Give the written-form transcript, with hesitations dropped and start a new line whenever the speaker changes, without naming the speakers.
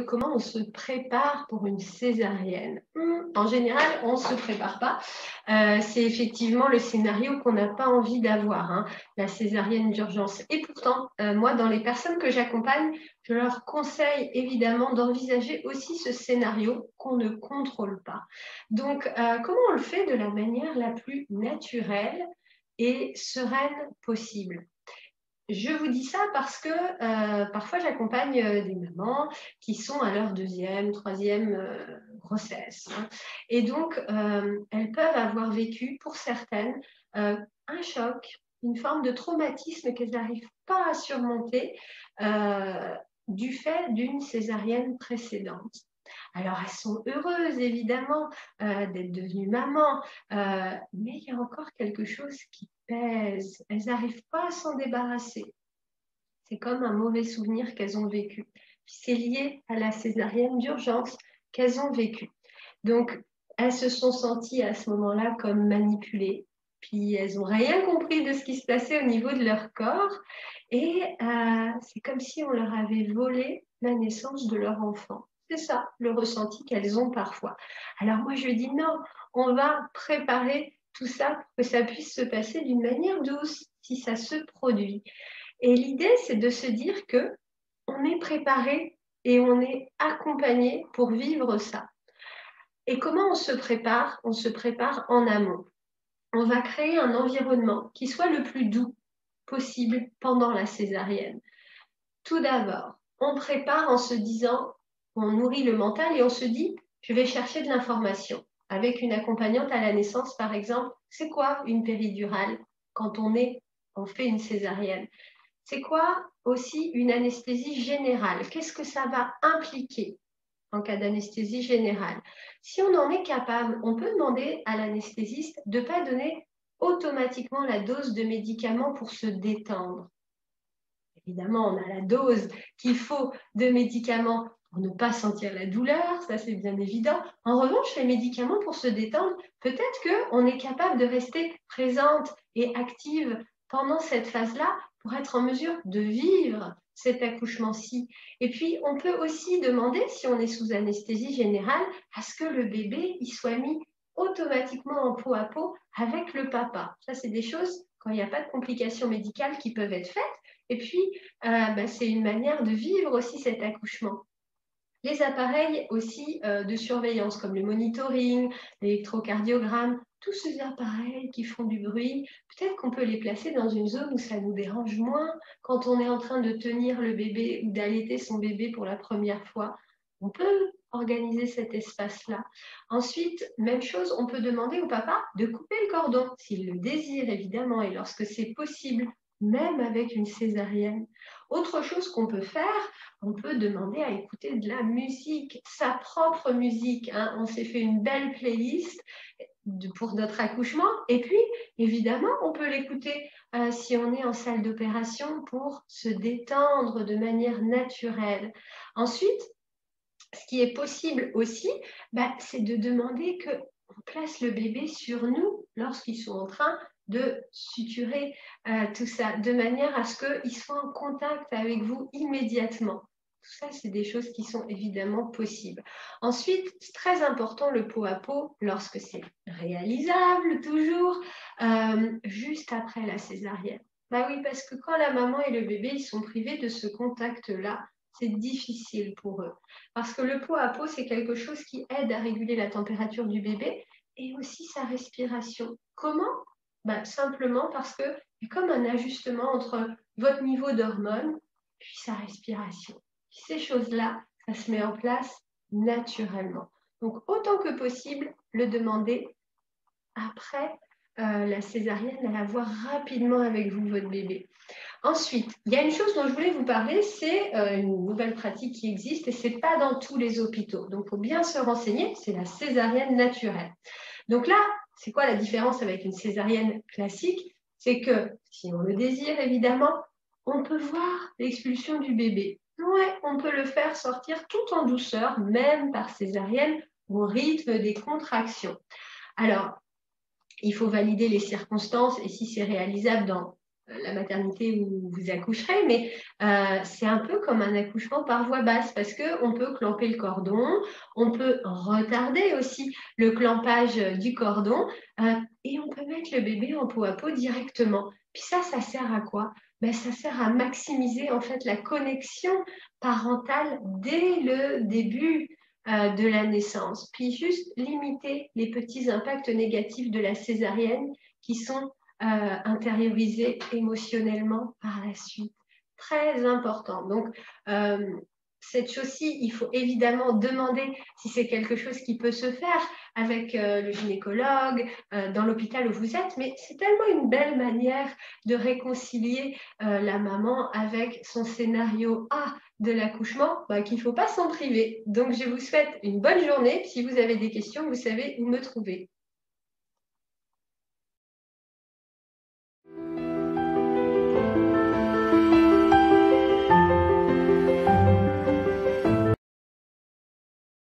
de comment on se prépare pour une césarienne. En général, on ne se prépare pas. C'est effectivement le scénario qu'on n'a pas envie d'avoir, hein, la césarienne d'urgence. Et pourtant, moi, dans les personnes que j'accompagne, je leur conseille évidemment d'envisager aussi ce scénario qu'on ne contrôle pas. Donc, comment on le fait de la manière la plus naturelle et sereine possible? Je vous dis ça parce que parfois j'accompagne des mamans qui sont à leur deuxième, troisième grossesse, hein. Et donc, elles peuvent avoir vécu, pour certaines, un choc, une forme de traumatisme qu'elles n'arrivent pas à surmonter du fait d'une césarienne précédente. Alors, elles sont heureuses, évidemment, d'être devenues mamans, mais il y a encore quelque chose qui pèse. Elles n'arrivent pas à s'en débarrasser. C'est comme un mauvais souvenir qu'elles ont vécu. C'est lié à la césarienne d'urgence qu'elles ont vécue. Donc, elles se sont senties à ce moment-là comme manipulées. Puis, elles n'ont rien compris de ce qui se passait au niveau de leur corps. Et c'est comme si on leur avait volé la naissance de leur enfant. C'est ça, le ressenti qu'elles ont parfois. Alors moi, je dis non, on va préparer tout ça pour que ça puisse se passer d'une manière douce, si ça se produit. Et l'idée, c'est de se dire que on est préparé et on est accompagné pour vivre ça. Et comment on se prépare? On se prépare en amont. On va créer un environnement qui soit le plus doux possible pendant la césarienne. Tout d'abord, on prépare en se disant, on nourrit le mental et on se dit, je vais chercher de l'information. Avec une accompagnante à la naissance, par exemple, c'est quoi une péridurale quand on fait une césarienne? C'est quoi aussi une anesthésie générale? Qu'est-ce que ça va impliquer en cas d'anesthésie générale? Si on en est capable, on peut demander à l'anesthésiste de ne pas donner automatiquement la dose de médicaments pour se détendre. Évidemment, on a la dose qu'il faut de médicaments pour ne pas sentir la douleur, ça c'est bien évident. En revanche, les médicaments pour se détendre, peut-être qu'on est capable de rester présente et active pendant cette phase-là pour être en mesure de vivre cet accouchement-ci. Et puis, on peut aussi demander, si on est sous anesthésie générale, à ce que le bébé il soit mis automatiquement en peau à peau avec le papa. Ça, c'est des choses, quand il n'y a pas de complications médicales, qui peuvent être faites. Et puis, c'est une manière de vivre aussi cet accouchement. Les appareils aussi de surveillance, comme le monitoring, l'électrocardiogramme, tous ces appareils qui font du bruit, peut-être qu'on peut les placer dans une zone où ça nous dérange moins quand on est en train de tenir le bébé ou d'allaiter son bébé pour la première fois. On peut organiser cet espace-là. Ensuite, même chose, on peut demander au papa de couper le cordon, s'il le désire évidemment, et lorsque c'est possible, même avec une césarienne. Autre chose qu'on peut faire, on peut demander à écouter de la musique, sa propre musique, hein. On s'est fait une belle playlist pour notre accouchement. Et puis, évidemment, on peut l'écouter si on est en salle d'opération pour se détendre de manière naturelle. Ensuite, ce qui est possible aussi, c'est de demander qu'on place le bébé sur nous lorsqu'ils sont en train de suturer tout ça, de manière à ce qu'ils soient en contact avec vous immédiatement. Tout ça, c'est des choses qui sont évidemment possibles. Ensuite, c'est très important le pot à pot, lorsque c'est réalisable toujours, juste après la césarienne. Oui, parce que quand la maman et le bébé ils sont privés de ce contact-là, c'est difficile pour eux. Parce que le pot à pot, c'est quelque chose qui aide à réguler la température du bébé et aussi sa respiration. Comment? Simplement parce qu'il y a comme un ajustement entre votre niveau d'hormones puis sa respiration. Puis ces choses-là, ça se met en place naturellement. Donc, autant que possible, le demander après la césarienne, à la voir rapidement avec vous, votre bébé. Ensuite, il y a une chose dont je voulais vous parler, c'est une nouvelle pratique qui existe et ce n'est pas dans tous les hôpitaux. Donc, il faut bien se renseigner, c'est la césarienne naturelle. Donc là, c'est quoi la différence avec une césarienne classique? C'est que, si on le désire évidemment, on peut voir l'expulsion du bébé. Ouais, on peut le faire sortir tout en douceur, même par césarienne, au rythme des contractions. Alors, il faut valider les circonstances et si c'est réalisable dans la maternité où vous accoucherez, mais c'est un peu comme un accouchement par voie basse parce qu'on peut clamper le cordon, on peut retarder aussi le clampage du cordon et on peut mettre le bébé en peau à peau directement. Puis ça sert à quoi? Ben, ça sert à maximiser en fait la connexion parentale dès le début de la naissance, puis juste limiter les petits impacts négatifs de la césarienne qui sont intériorisés émotionnellement par la suite. Très important. Donc, cette chose-ci, il faut évidemment demander si c'est quelque chose qui peut se faire avec le gynécologue, dans l'hôpital où vous êtes, mais c'est tellement une belle manière de réconcilier la maman avec son scénario A de l'accouchement qu'il ne faut pas s'en priver. Donc, je vous souhaite une bonne journée. Si vous avez des questions, vous savez où me trouver.